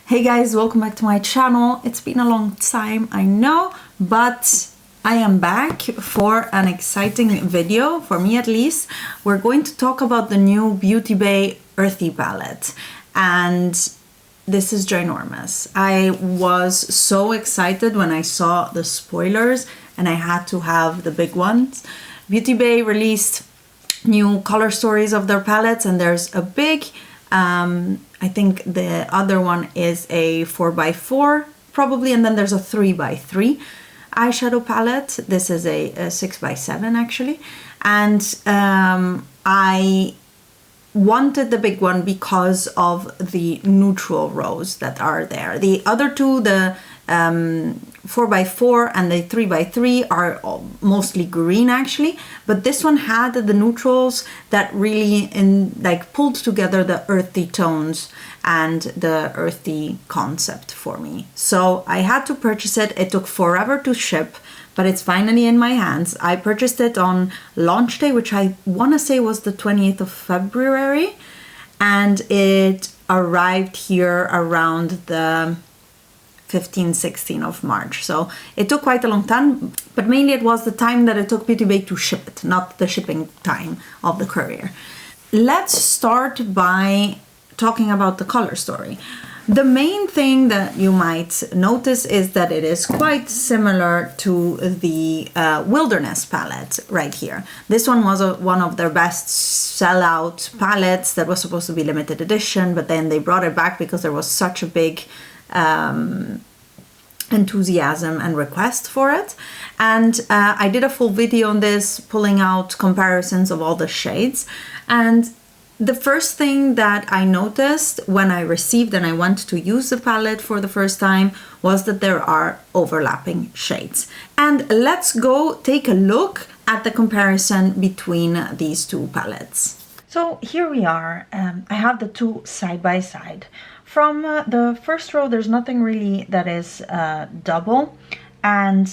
Hey guys, welcome back to my channel. It's been a long time, I know, but I am back for an exciting video, for me at least. We're going to talk about the new Beauty Bay Earthy palette, and this is ginormous. I was so excited when I saw the spoilers and I had to have the big ones. Beauty Bay released new color stories of their palettes, and there's a big I think the other one is a 4x4 probably, and then there's a 3x3 eyeshadow palette. This is a 6x7 actually, and I wanted the big one because of the neutral rows that are there. The other two, the 4x4 and the 3x3, are mostly green actually, but this one had the neutrals that really pulled together the earthy tones and the earthy concept for me. So I had to purchase it. It took forever to ship, but it's finally in my hands. I purchased it on launch day, which I want to say was the 28th of February, and it arrived here around the 15, 16 of March. So it took quite a long time, but mainly it was the time that it took Beauty Bay to ship it, not the shipping time of the courier. Let's start by talking about the color story. The main thing that you might notice is that it is quite similar to the Wilderness palette right here. This one was one of their best sellout palettes that was supposed to be limited edition, but then they brought it back because there was such a big enthusiasm and request for it. And I did a full video on this, pulling out comparisons of all the shades. And the first thing that I noticed when I received and I went to use the palette for the first time was that there are overlapping shades. And let's go take a look at the comparison between these two palettes. So here we are. I have the two side by side. From the first row, there's nothing really that is double. And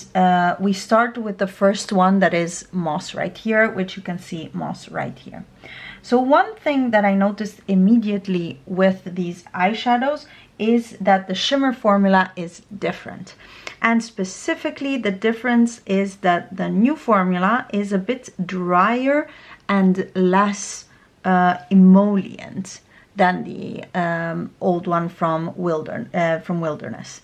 we start with the first one that is moss right here, which you can see moss right here. So one thing that I noticed immediately with these eyeshadows is that the shimmer formula is different. And specifically, the difference is that the new formula is a bit drier and less emollient than the old one from Wilderness.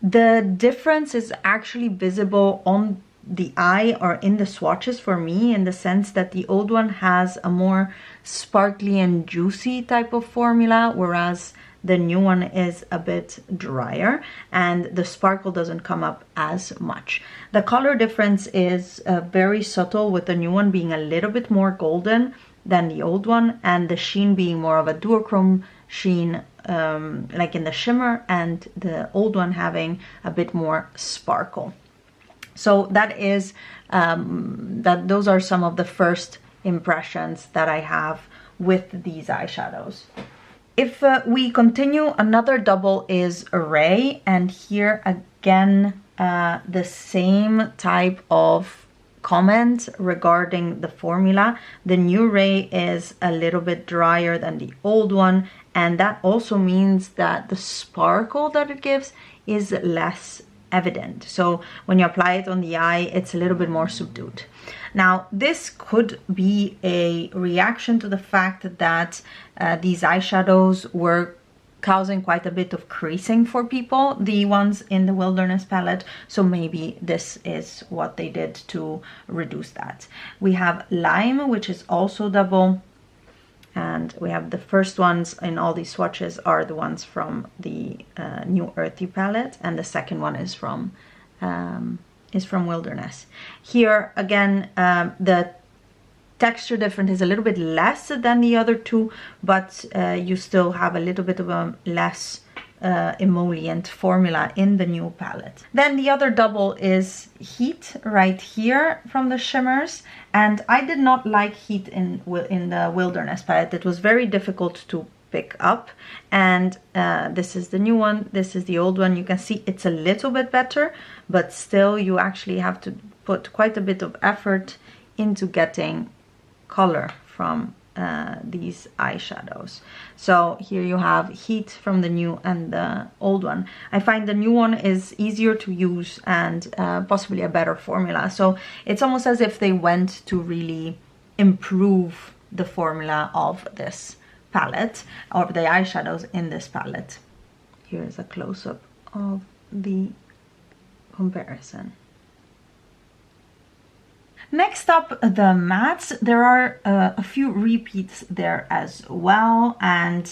The difference is actually visible on the eye or in the swatches for me, in the sense that the old one has a more sparkly and juicy type of formula, whereas the new one is a bit drier and the sparkle doesn't come up as much. The color difference is very subtle, with the new one being a little bit more golden than the old one, and the sheen being more of a duochrome sheen like in the shimmer, and the old one having a bit more sparkle. So that is those are some of the first impressions that I have with these eyeshadows. If we continue, another double is Array, and here again the same type of comment regarding the formula. The new Ray is a little bit drier than the old one, and that also means that the sparkle that it gives is less evident. So when you apply it on the eye, it's a little bit more subdued. Now, this could be a reaction to the fact that these eyeshadows were causing quite a bit of creasing for people, the ones in the Wilderness palette, so maybe this is what they did to reduce that. We have Lime, which is also double, and we have the first ones in all these swatches are the ones from the new Earthy palette, and the second one is from Wilderness. Here again, the texture difference is a little bit less than the other two, but you still have a little bit of a less emollient formula in the new palette. Then the other double is Heat right here from the shimmers, and I did not like Heat in the Wilderness palette. It was very difficult to pick up, and this is the new one, this is the old one. You can see it's a little bit better, but still you actually have to put quite a bit of effort into getting color from these eyeshadows. So here you have Heat from the new and the old one. I find the new one is easier to use and possibly a better formula. So it's almost as if they went to really improve the formula of this palette, of the eyeshadows in this palette. Here's a close-up of the comparison. Next up, the mattes. There are a few repeats there as well, and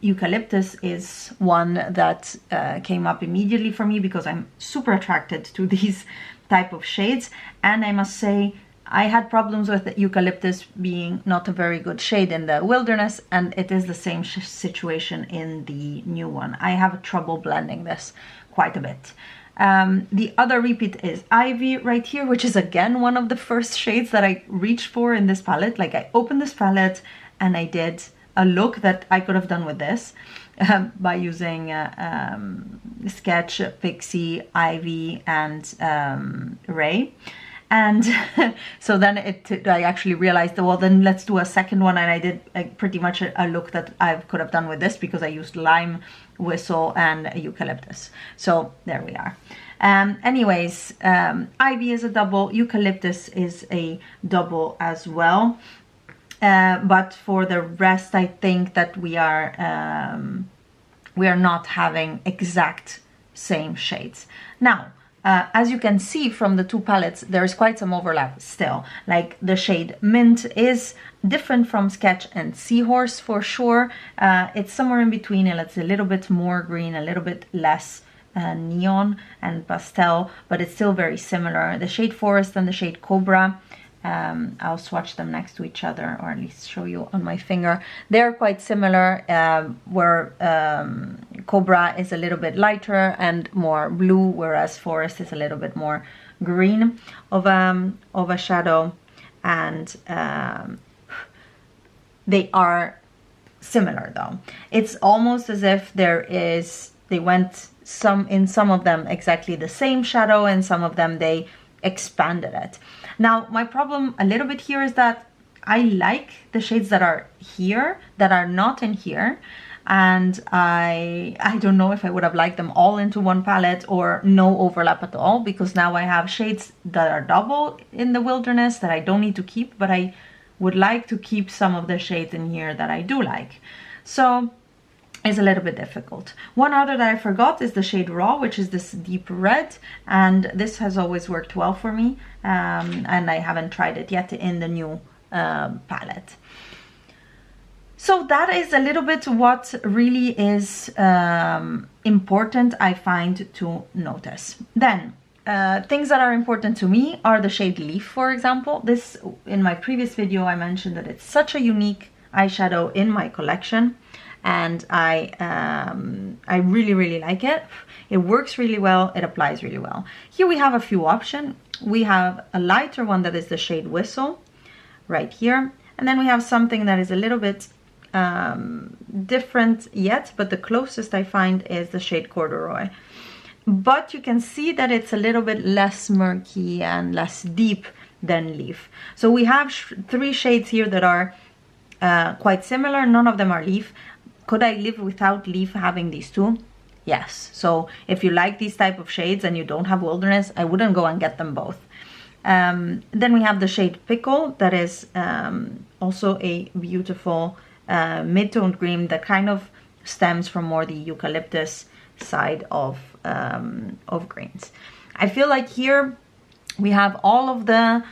Eucalyptus is one that came up immediately for me because I'm super attracted to these type of shades, and I must say I had problems with the Eucalyptus being not a very good shade in the Wilderness, and it is the same situation in the new one. I have trouble blending this quite a bit. The other repeat is Ivy right here, which is again one of the first shades that I reached for in this palette. Like, I opened this palette and I did a look that I could have done with this by using Sketch, Pixie, Ivy, and Ray. And so then I actually realized, well, then let's do a second one, and I did pretty much a look that I could have done with this because I used Lime, Whistle, and Eucalyptus. So there we are. Anyways, Ivy is a double, Eucalyptus is a double as well. But for the rest, I think that we are not having exact same shades. Now, as you can see from the two palettes, there's quite some overlap still. Like, the shade Mint is different from Sketch and Seahorse for sure. It's somewhere in between, and it's a little bit more green, a little bit less neon and pastel, but it's still very similar. The shade Forest and the shade Cobra, I'll swatch them next to each other, or at least show you on my finger. They're quite similar, where Cobra is a little bit lighter and more blue, whereas Forest is a little bit more green of a shadow, and they are similar though. It's almost as if they went in some of them exactly the same shadow, and some of them they expanded it. Now, my problem a little bit here is that I like the shades that are here that are not in here, and I don't know if I would have liked them all into one palette or no overlap at all, because now I have shades that are double in the Wilderness that I don't need to keep, but I would like to keep some of the shades in here that I do like. So it's a little bit difficult. One other that I forgot is the shade Raw, which is this deep red, and this has always worked well for me, and I haven't tried it yet in the new palette. So that is a little bit what really is important, I find, to notice. Then things that are important to me are the shade Leaf, for example. This, in my previous video, I mentioned that it's such a unique eyeshadow in my collection, and I really, really like it. It works really well, it applies really well. Here we have a few options. We have a lighter one that is the shade Whistle, right here. And then we have something that is a little bit different yet, but the closest I find is the shade Corduroy. But you can see that it's a little bit less murky and less deep than Leaf. So we have three shades here that are quite similar. None of them are Leaf. Could I live without Leaf having these two? Yes. So if you like these type of shades and you don't have Wilderness, I wouldn't go and get them both. Then we have the shade Pickle, that is also a beautiful mid-toned green that kind of stems from more the eucalyptus side of greens. I feel like here we have all of the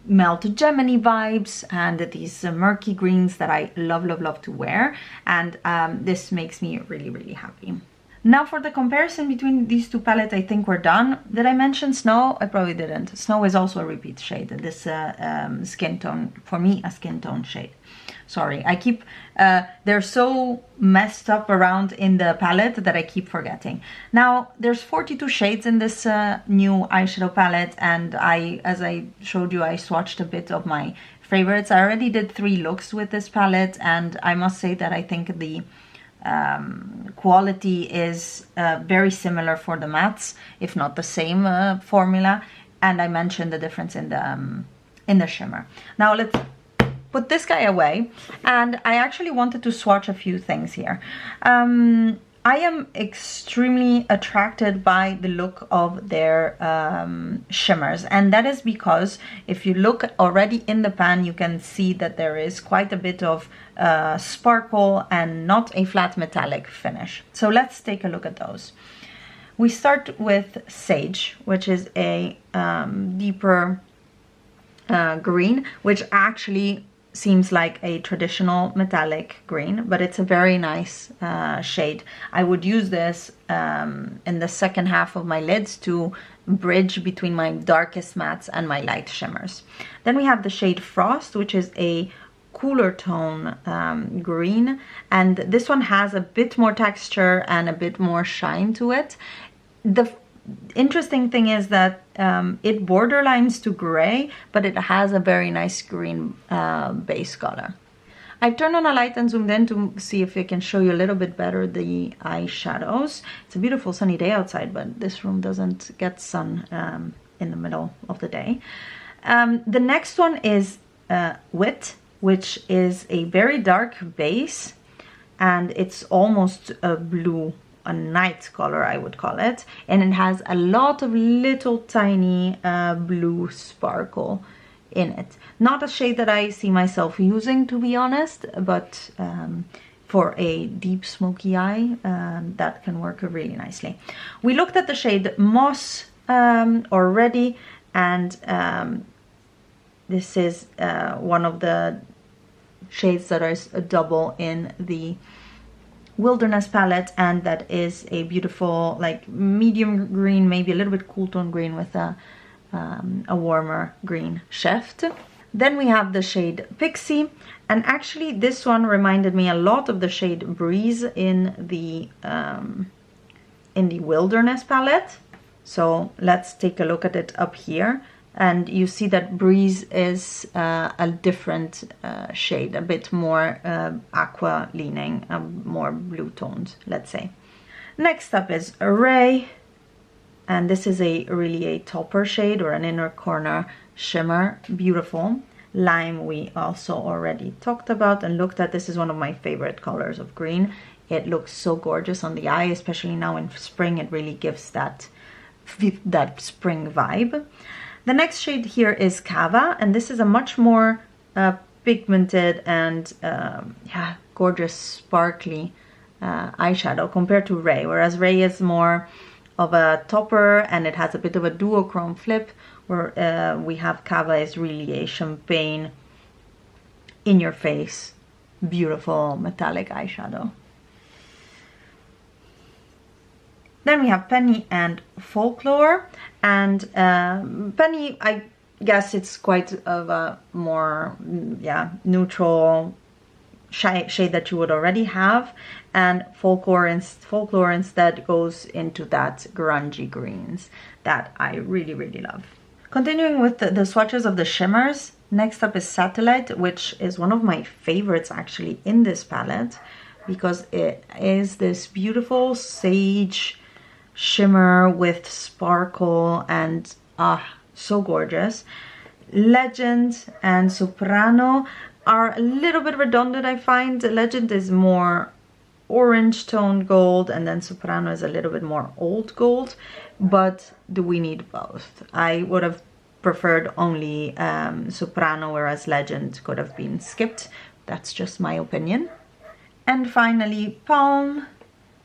Melted Gemini vibes and these murky greens that I love, love, love to wear, and this makes me really, really happy. Now for the comparison between these two palettes, I think we're done. Did I mention Snow? I probably didn't. Snow is also a repeat shade. This skin tone, for me, a skin tone shade. Sorry, I keep, they're so messed up around in the palette that I keep forgetting. Now, there's 42 shades in this new eyeshadow palette, and as I showed you, I swatched a bit of my favorites. I already did 3 looks with this palette, and I must say that I think the quality is very similar for the mattes, if not the same formula, and I mentioned the difference in the shimmer. Now let's put this guy away, and I actually wanted to swatch a few things here. I am extremely attracted by the look of their shimmers, and that is because if you look already in the pan, you can see that there is quite a bit of sparkle and not a flat metallic finish. So let's take a look at those. We start with Sage, which is a deeper green, which actually seems like a traditional metallic green, but it's a very nice shade. I would use this in the second half of my lids to bridge between my darkest mattes and my light shimmers. Then we have the shade Frost, which is a cooler tone green, and this one has a bit more texture and a bit more shine to it. The interesting thing is that it borderlines to gray, but it has a very nice green base color. I turned on a light and zoomed in to see if I can show you a little bit better the eyeshadows. It's a beautiful sunny day outside, but this room doesn't get sun in the middle of the day. The next one is Wit, which is a very dark base, and it's almost a blue, a night color I would call it, and it has a lot of little tiny blue sparkle in it. Not a shade that I see myself using, to be honest, but for a deep smoky eye that can work really nicely. We looked at the shade Moss already, and this is one of the shades that is a double in the Wilderness palette, and that is a beautiful like medium green, maybe a little bit cool tone green with a warmer green shift. Then we have the shade Pixie, and actually this one reminded me a lot of the shade Breeze in the Wilderness palette. So let's take a look at it up here. And you see that Breeze is a different shade, a bit more aqua leaning, more blue toned, let's say. Next up is Ray, and this is really a topper shade or an inner corner shimmer, beautiful. Lime we also already talked about and looked at. This is one of my favorite colors of green. It looks so gorgeous on the eye, especially now in spring. It really gives that spring vibe. The next shade here is Cava, and this is a much more pigmented and yeah, gorgeous sparkly eyeshadow compared to Ray, whereas Ray is more of a topper and it has a bit of a duochrome flip, where we have Cava is really a champagne, in your face, beautiful metallic eyeshadow. Then we have Penny and Folklore, and Penny, I guess it's quite of a more neutral shade that you would already have, and Folklore instead goes into that grungy greens that I really, really love. Continuing with the swatches of the shimmers, next up is Satellite, which is one of my favorites actually in this palette, because it is this beautiful sage shimmer with sparkle and so gorgeous. Legend and Soprano are a little bit redundant, I find. Legend is more orange toned gold, and then Soprano is a little bit more old gold, but do we need both? I would have preferred only Soprano, whereas Legend could have been skipped. That's just my opinion. And finally Palm,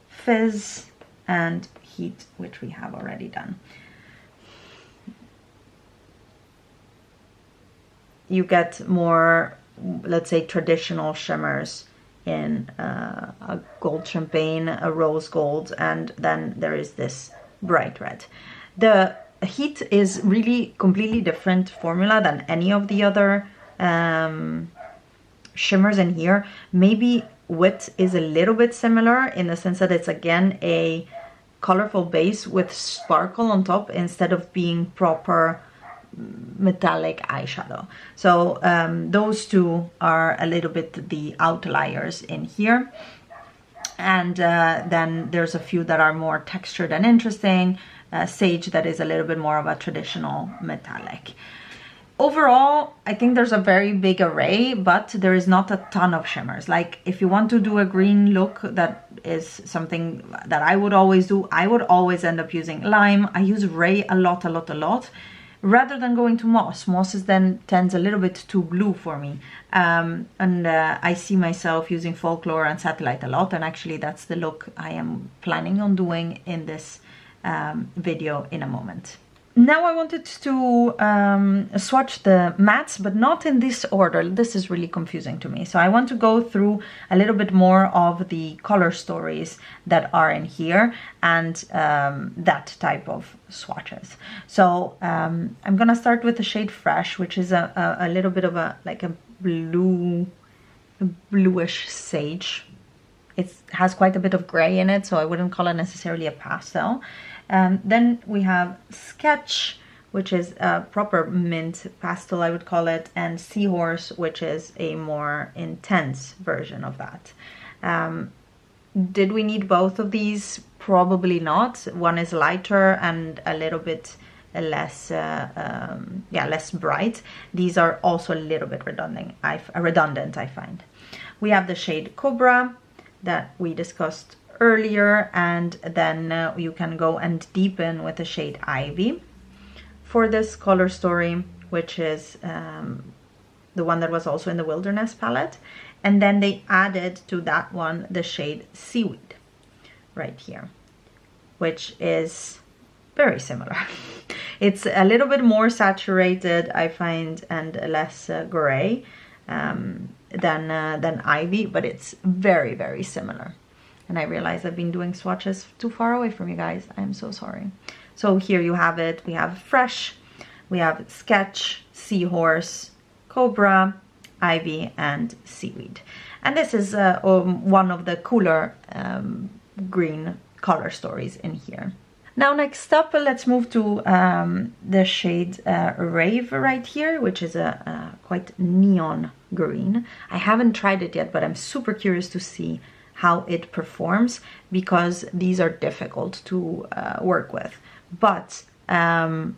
Fizz and Heat, which we have already done. You get more, let's say, traditional shimmers in a gold champagne, a rose gold, and then there is this bright red. The Heat is really completely different formula than any of the other shimmers in here. Maybe Wit is a little bit similar in the sense that it's again a colorful base with sparkle on top instead of being proper metallic eyeshadow. So those two are a little bit the outliers in here, and then there's a few that are more textured and interesting. Sage that is a little bit more of a traditional metallic. Overall, I think there's a very big array, but there is not a ton of shimmers. Like if you want to do a green look, that is something that I would always do. I would always end up using lime. I use Ray a lot, rather than going to moss. Moss is then tends a little bit too blue for me. I see myself using folklore and satellite a lot, and actually that's the look I am planning on doing in this video in a moment. Now I wanted to swatch the mattes, but not in this order. This is really confusing to me. So I want to go through a little bit more of the color stories that are in here and that type of swatches. So I'm gonna start with the shade Fresh, which is a little bit of a bluish sage. It has quite a bit of gray in it, so I wouldn't call it necessarily a pastel. Then we have Sketch, which is a proper mint pastel, I would call it, and Seahorse, which is a more intense version of that. Did we need both of these? Probably not. One is lighter and a little bit less less bright. These are also a little bit redundant, I find. We have the shade Cobra that we discussed earlier, and then you can go and deepen with the shade Ivy for this color story, which is the one that was also in the Wilderness palette. And then they added to that one the shade Seaweed right here, which is very similar. It's a little bit more saturated, I find, and less gray than Ivy, but it's very, very similar. And I realize I've been doing swatches too far away from you guys. I'm so sorry. So here you have it. We have Fresh, we have Sketch, Seahorse, Cobra, Ivy, and Seaweed. And this is one of the cooler green color stories in here. Now next up, let's move to the shade Rave right here, which is a quite neon green. I haven't tried it yet, but I'm super curious to see how it performs, because these are difficult to work with. But from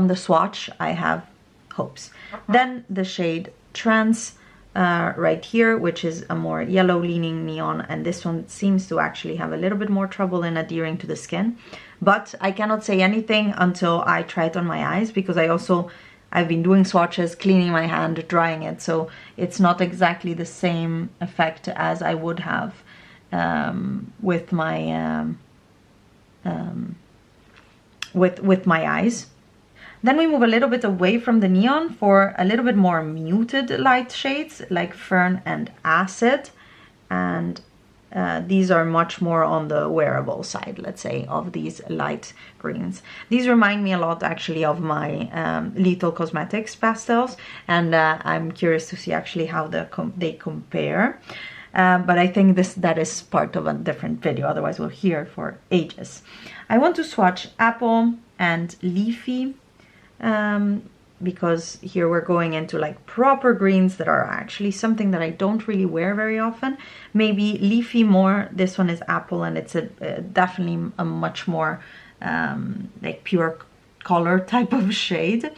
the swatch, I have hopes. Then the shade Trance right here, which is a more yellow leaning neon, and this one seems to actually have a little bit more trouble in adhering to the skin. But I cannot say anything until I try it on my eyes, because I've been doing swatches, cleaning my hand, drying it, so it's not exactly the same effect as I would have with my with my eyes. Then we move a little bit away from the neon for a little bit more muted light shades like Fern and Acid, and these are much more on the wearable side, let's say, of these light greens. These remind me a lot actually of my Lethal Cosmetics pastels, and I'm curious to see actually how they compare. But I think that is part of a different video, otherwise we'll hear for ages. I want to swatch Apple and Leafy, because here we're going into like proper greens that are actually something that I don't really wear very often. Maybe Leafy more. This one is Apple, and it's definitely a much more like pure color type of shade.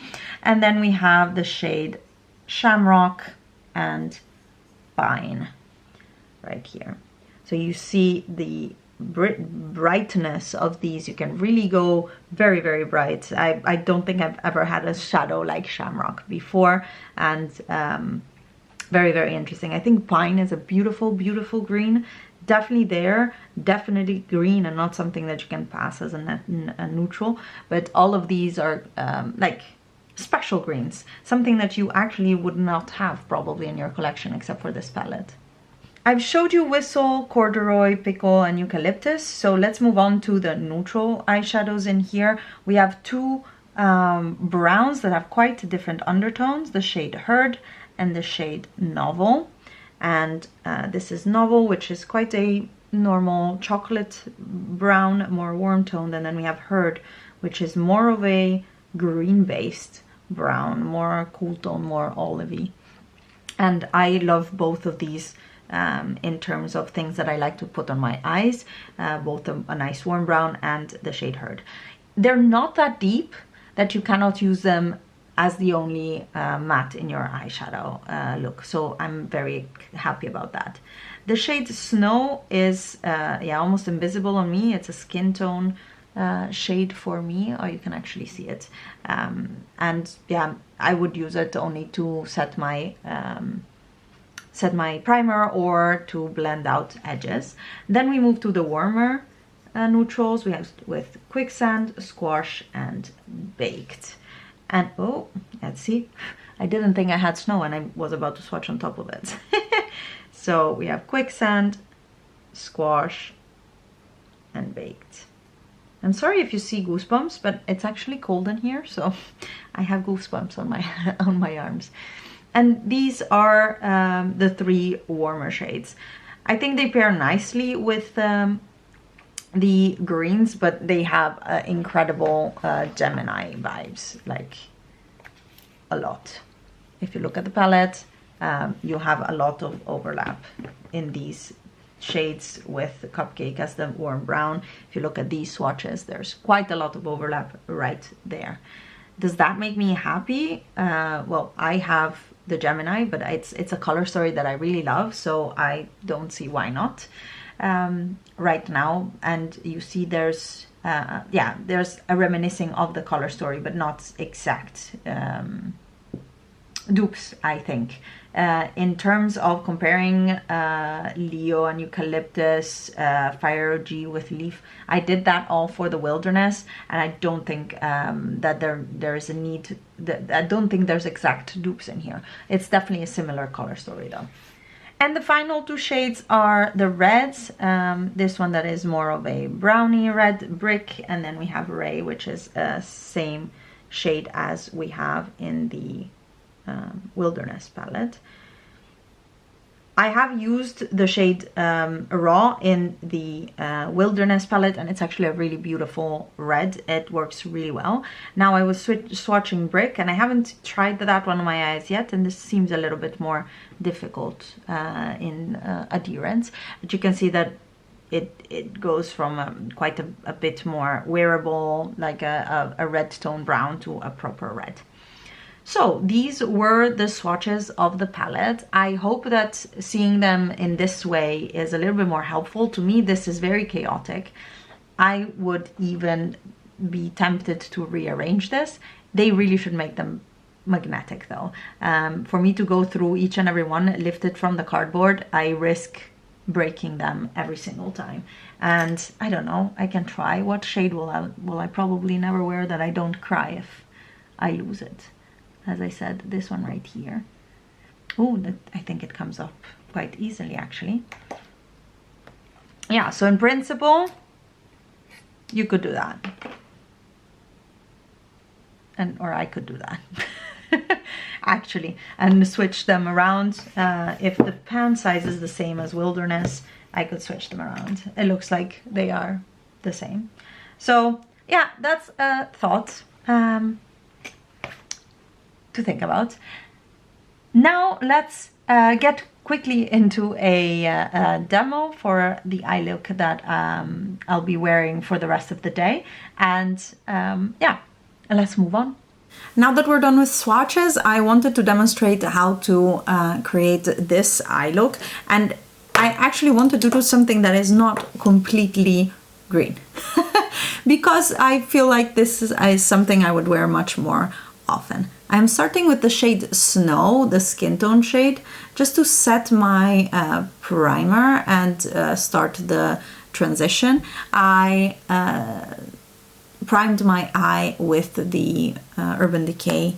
And then we have the shade Shamrock and Pine right here. So you see the brightness of these. You can really go very, very bright. I don't think I've ever had a shadow like Shamrock before, and very, very interesting. I think Pine is a beautiful, beautiful green. Definitely there, definitely green, and not something that you can pass as a neutral. But all of these are like special greens, something that you actually would not have probably in your collection except for this palette. I've showed you Whistle, Corduroy, Pickle, and Eucalyptus, so let's move on to the neutral eyeshadows in here. We have two browns that have quite different undertones, the shade Herd and the shade Novel. And this is Novel, which is quite a normal chocolate brown, more warm toned, and then we have Herd, which is more of a green-based brown, more cool tone, more olivey. And I love both of these in terms of things that I like to put on my eyes, both a nice warm brown and the shade Herd. They're not that deep that you cannot use them as the only matte in your eyeshadow look. So I'm very happy about that. The shade Snow is yeah, almost invisible on me. It's a skin tone shade for me, or you can actually see it. And yeah, I would use it only to set my primer or to blend out edges. Then we move to the warmer neutrals. We have with Quicksand, Squash, and Baked. And oh, let's see, I didn't think I had snow and I was about to swatch on top of it. So we have Quicksand, Squash, and Baked. I'm sorry if you see goosebumps, but it's actually cold in here, so I have goosebumps on my on my arms. And these are the 3 warmer shades. I think they pair nicely with the greens, but they have incredible Gemini vibes, like a lot. If you look at the palette, you have a lot of overlap in these shades with Cupcake as the warm brown. If you look at these swatches, there's quite a lot of overlap right there. Does that make me happy? Well, I have the Gemini, but it's a color story that I really love, so I don't see why not right now. And you see there's yeah, there's a reminiscing of the color story, but not exact dupes, I think. In terms of comparing Leo and Eucalyptus, Fire OG with Leaf, I did that all for the Wilderness, and I don't think that there is a need, I don't think there's exact dupes in here. It's definitely a similar color story though. And the final 2 shades are the reds. This one that is more of a brownie red brick, and then we have Ray, which is a same shade as we have in the Wilderness palette. I have used the shade Raw in the Wilderness palette, and it's actually a really beautiful red. It works really well. Now I was swatching Brick, and I haven't tried that one on my eyes yet, and this seems a little bit more difficult in adherence. But you can see that it goes from quite a bit more wearable, like a red tone brown, to a proper red. So these were the swatches of the palette. I hope that seeing them in this way is a little bit more helpful. To me, this is very chaotic. I would even be tempted to rearrange this. They really should make them magnetic though. For me to go through each and every one lifted from the cardboard, I risk breaking them every single time. And I don't know, I can try. What shade will I probably never wear that I don't cry if I lose it? As I said, this one right here. Oh, I think it comes up quite easily actually. Yeah, so in principle, you could do that. Or I could do that. Actually, and switch them around. If the pan size is the same as Wilderness, I could switch them around. It looks like they are the same. So yeah, that's a thought to think about. Now let's get quickly into a demo for the eye look that I'll be wearing for the rest of the day. And yeah, let's move on. Now that we're done with swatches, I wanted to demonstrate how to create this eye look. And I actually wanted to do something that is not completely green. Because I feel like this is something I would wear much more often. I'm starting with the shade Snow, the skin tone shade, just to set my primer and start the transition. I primed my eye with the Urban Decay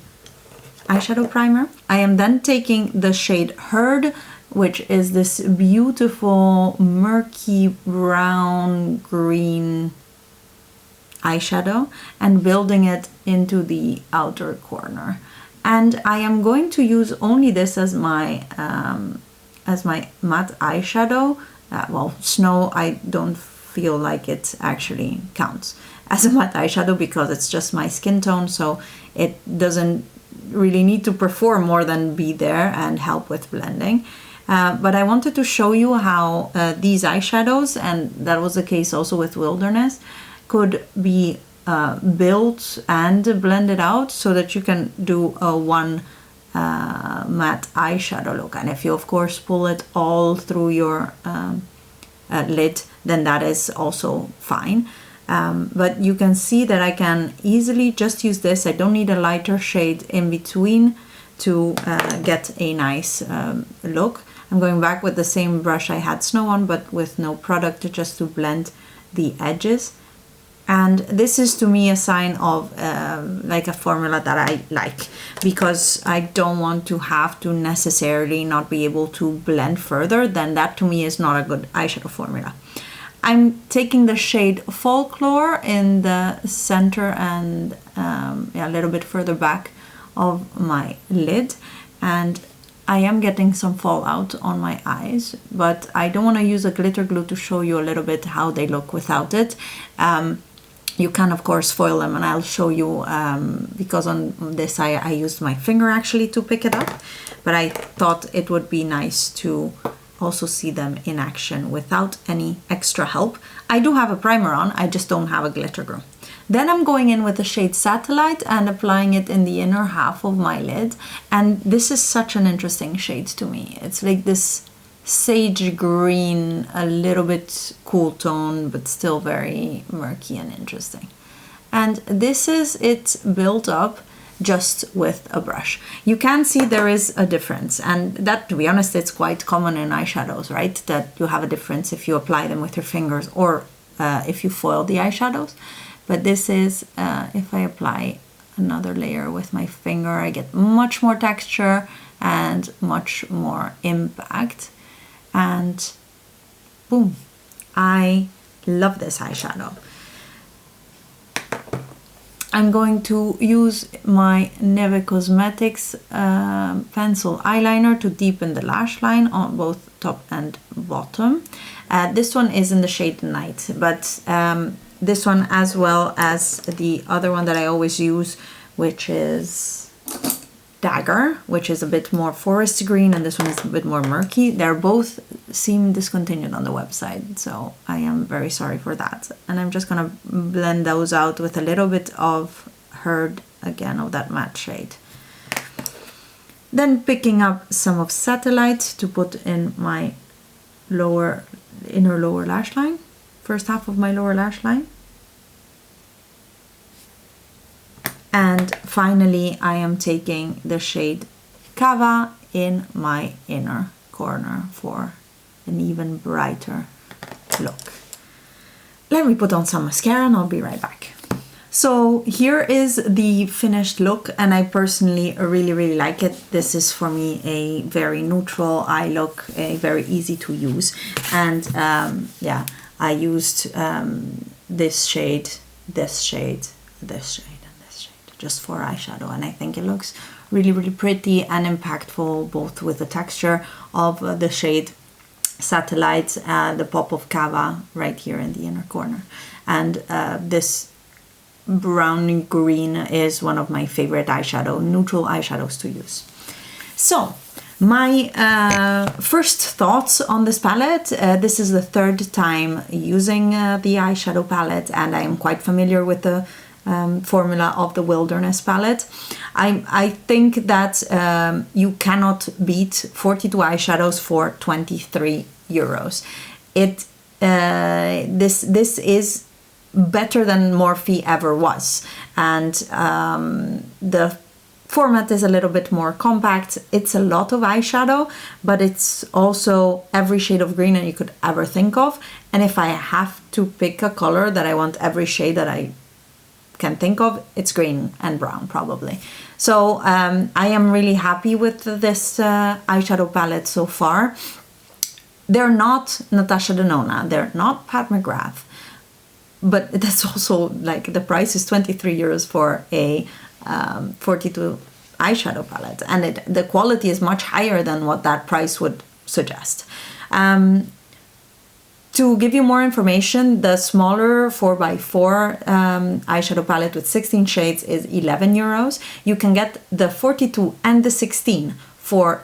eyeshadow primer. I am then taking the shade Herd, which is this beautiful murky brown green eyeshadow, and building it into the outer corner. And I am going to use only this as my matte eyeshadow. Well, Snow, I don't feel like it actually counts as a matte eyeshadow because it's just my skin tone, so it doesn't really need to perform more than be there and help with blending. But I wanted to show you how these eyeshadows, and that was the case also with Wilderness, could be build and blend it out so that you can do a one matte eyeshadow look. And if you of course pull it all through your lid, then that is also fine. But you can see that I can easily just use this. I don't need a lighter shade in between to get a nice look. I'm going back with the same brush I had snow on, but with no product, just to blend the edges. And this is to me a sign of like a formula that I like, because I don't want to have to necessarily not be able to blend further. Then that to me is not a good eyeshadow formula. I'm taking the shade Folklore in the center and a little bit further back of my lid, and I am getting some fallout on my eyes, but I don't want to use a glitter glue to show you a little bit how they look without it. You can of course foil them, and I'll show you because on this I used my finger actually to pick it up, but I thought it would be nice to also see them in action without any extra help. I do have a primer on, I just don't have a glitter glue. Then I'm going in with the shade Satellite and applying it in the inner half of my lid. And this is such an interesting shade to me. It's like this sage green, a little bit cool tone, but still very murky and interesting. And this is it built up just with a brush. You can see there is a difference, and that, to be honest, it's quite common in eyeshadows, right? That you have a difference if you apply them with your fingers or if you foil the eyeshadows. But this is, if I apply another layer with my finger, I get much more texture and much more impact. And boom, I love this eyeshadow. I'm going to use my Neve Cosmetics pencil eyeliner to deepen the lash line on both top and bottom. This one is in the shade Night, but this one, as well as the other one that I always use, which is Dagger, which is a bit more forest green, and this one is a bit more murky. They're both seem discontinued on the website, so I am very sorry for that. And I'm just gonna blend those out with a little bit of Herd, again, of that matte shade. Then picking up some of Satellite to put in my inner lower lash line, first half of my lower lash line. And finally, I am taking the shade Cava in my inner corner for an even brighter look. Let me put on some mascara and I'll be right back. So here is the finished look, and I personally really like it. This is for me a very neutral eye look, a very easy to use. And yeah, I used this shade, this shade, this shade, just for eyeshadow, and I think it looks really pretty and impactful, both with the texture of the shade Satellite, the pop of Cava right here in the inner corner, and this brown green is one of my favorite neutral eyeshadows to use. So my first thoughts on this palette, this is the third time using the eyeshadow palette, and I am quite familiar with the formula of the Wilderness palette. I think that you cannot beat 42 eyeshadows for 23 euros. This is better than Morphe ever was, and the format is a little bit more compact. It's a lot of eyeshadow, but it's also every shade of green that you could ever think of. And if I have to pick a color that I want every shade that I can think of, it's green and brown probably. So I am really happy with this eyeshadow palette so far. They're not Natasha Denona, they're not Pat McGrath, but that's also like the price is 23 euros for a 42 eyeshadow palette, and the quality is much higher than what that price would suggest. To give you more information, the smaller 4x4 eyeshadow palette with 16 shades is 11 euros. You can get the 42 and the 16 for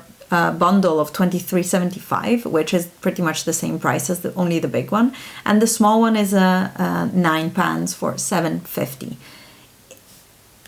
bundle of $23.75, which is pretty much the same price as only the big one, and the small one is a 9 pans for $7.50.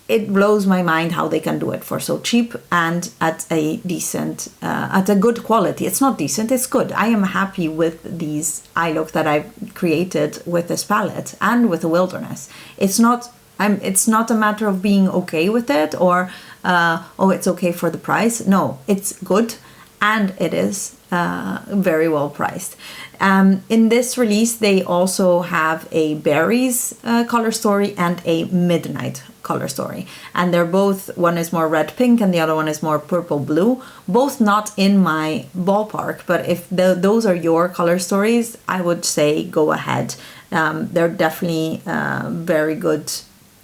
It blows my mind how they can do it for so cheap and at a decent, at a good quality. It's not decent, it's good. I am happy with these eye look that I've created with this palette and with the Wilderness. It's not a matter of being okay with it or, oh, it's okay for the price. No, it's good and it is very well priced. In this release, they also have a berries color story and a midnight color story, and they're both, one is more red pink and the other one is more purple blue, both not in my ballpark, but if those are your color stories, I would say go ahead. They're definitely a very good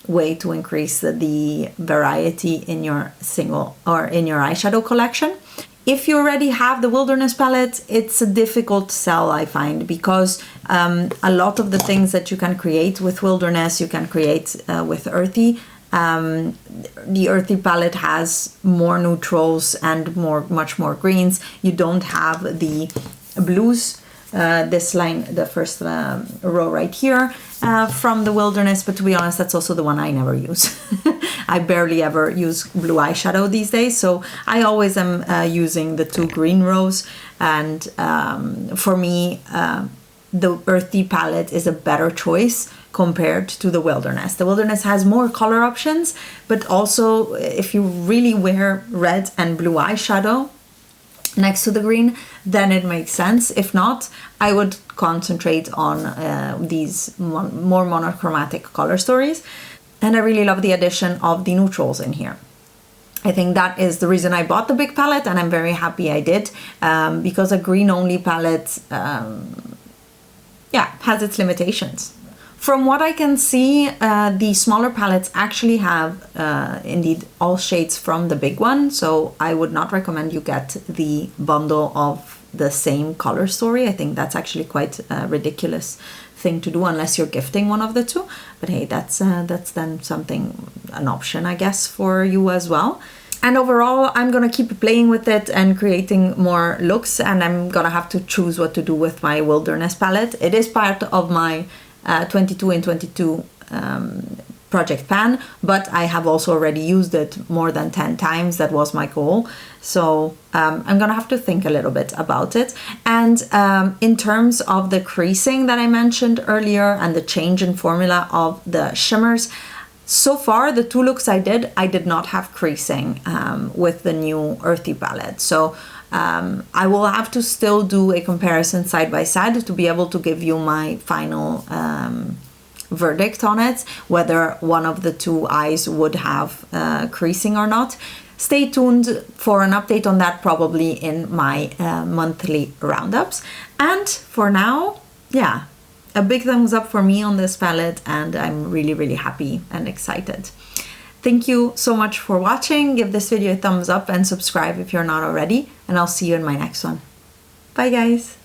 way to increase the variety in your single or in your eyeshadow collection. If you already have the Wilderness palette, it's a difficult sell, I find, because a lot of the things that you can create with Wilderness, you can create with Earthy. The Earthy palette has more neutrals and much more greens. You don't have the blues. This line, the first row right here from the Wilderness, but to be honest, that's also the one I never use. I barely ever use blue eyeshadow these days, so I always am using the 2 green rows, and for me, the Earthy palette is a better choice compared to the Wilderness. The Wilderness has more color options, but also if you really wear red and blue eyeshadow next to the green, then it makes sense. If not, I would concentrate on these more monochromatic color stories. And I really love the addition of the neutrals in here. I think that is the reason I bought the big palette, and I'm very happy I did, because a green only palette, has its limitations. From what I can see, the smaller palettes actually have indeed all shades from the big one, so I would not recommend you get the bundle of the same color story. I think that's actually quite a ridiculous thing to do unless you're gifting one of the two. But hey, that's then an option, I guess, for you as well. And overall, I'm gonna keep playing with it and creating more looks, and I'm gonna have to choose what to do with my Wilderness palette. It is part of my 22 in 22 project pan, but I have also already used it more than 10 times. That was my goal. So I'm gonna have to think a little bit about it. And in terms of the creasing that I mentioned earlier and the change in formula of the shimmers, so far the 2 looks I did not have creasing with the new Earthy palette. So I will have to still do a comparison side by side to be able to give you my final verdict on it, whether one of the 2 eyes would have creasing or not. Stay tuned for an update on that, probably in my monthly roundups. And for now, yeah, a big thumbs up for me on this palette, and I'm really, really happy and excited. Thank you so much for watching. Give this video a thumbs up and subscribe if you're not already, and I'll see you in my next one. Bye guys!